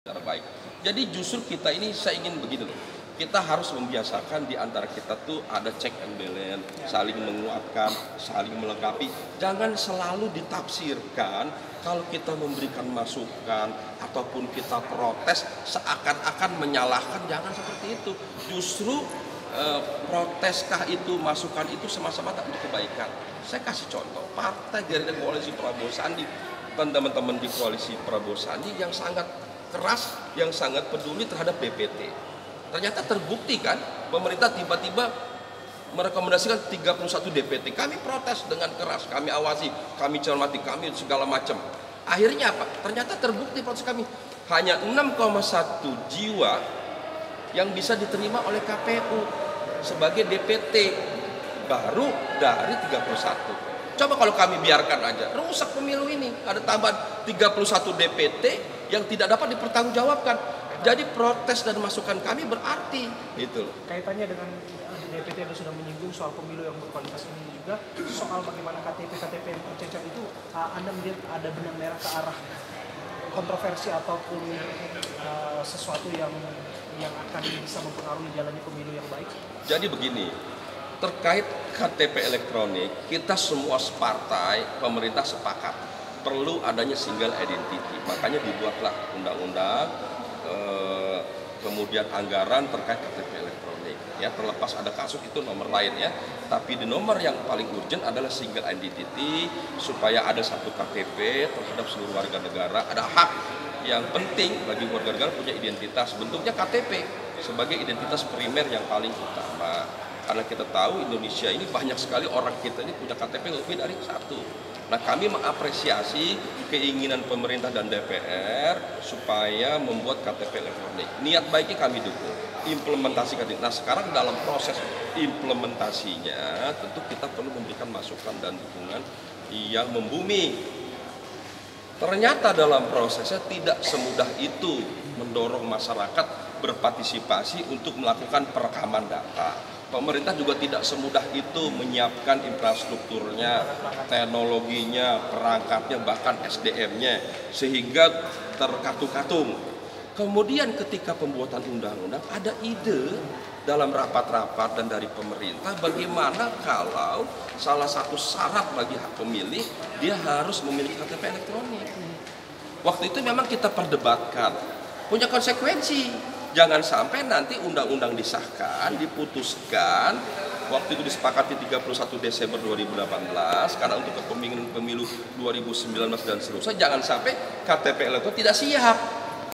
secara baik. Jadi justru kita ini saya ingin begini loh. Kita harus membiasakan di antara kita tuh ada check and balance, saling menguatkan, saling melengkapi. Jangan selalu ditafsirkan kalau kita memberikan masukan ataupun kita protes seakan-akan menyalahkan. Jangan seperti itu. Justru proteskah itu, masukan itu sama-sama untuk kebaikan. Saya kasih contoh, Partai Gerindra Koalisi Prabowo Sandi dan teman-teman di Koalisi Prabowo Sandi yang sangat keras, yang sangat peduli terhadap DPT. Ternyata terbukti kan, pemerintah tiba-tiba merekomendasikan 31 DPT. Kami protes dengan keras, kami awasi, kami cermati, kami segala macam. Akhirnya apa? Ternyata terbukti protes kami. Hanya 6,1 jiwa yang bisa diterima oleh KPU sebagai DPT baru dari 31. Coba kalau kami biarkan aja, rusak pemilu ini. Ada tambahan 31 DPT yang tidak dapat dipertanggungjawabkan. Jadi protes dan masukan kami berarti gitu loh. Kaitannya dengan DPT yang sudah menyinggung soal pemilu yang berkualitas ini juga soal bagaimana KTP yang tercecer itu, Anda melihat ada benang merah ke arah kontroversi ataupun sesuatu yang akan bisa mempengaruhi jalannya pemilu yang baik? Jadi begini, terkait KTP elektronik, kita semua partai pemerintah sepakat perlu adanya single identity. Makanya dibuatlah undang-undang, kemudian anggaran terkait KTP elektronik. Ya, terlepas ada kasus itu nomor lain ya, tapi di nomor yang paling urgent adalah single identity supaya ada satu KTP terhadap seluruh warga negara. Ada hak yang penting bagi warga negara punya identitas, bentuknya KTP sebagai identitas primer yang paling utama. Karena kita tahu Indonesia ini banyak sekali orang kita ini punya KTP lebih dari satu. Nah, kami mengapresiasi keinginan pemerintah dan DPR supaya membuat KTP elektronik. Niat baiknya kami dukung. Implementasi KTP. Nah, sekarang dalam proses implementasinya tentu kita perlu memberikan masukan dan dukungan yang membumi. Ternyata dalam prosesnya tidak semudah itu mendorong masyarakat berpartisipasi untuk melakukan perekaman data. Pemerintah juga tidak semudah itu menyiapkan infrastrukturnya, teknologinya, perangkatnya, bahkan SDM-nya, sehingga terkatung-katung. Kemudian ketika pembuatan undang-undang ada ide dalam rapat-rapat dan dari pemerintah bagaimana kalau salah satu syarat bagi hak pemilih dia harus memiliki KTP elektronik. Waktu itu memang kita perdebatkan, punya konsekuensi. Jangan sampai nanti undang-undang disahkan, diputuskan, waktu itu disepakati 31 Desember 2018, karena untuk kepemimpinan pemilu 2019 dan seterusnya, jangan sampai KTP elektronik tidak siap.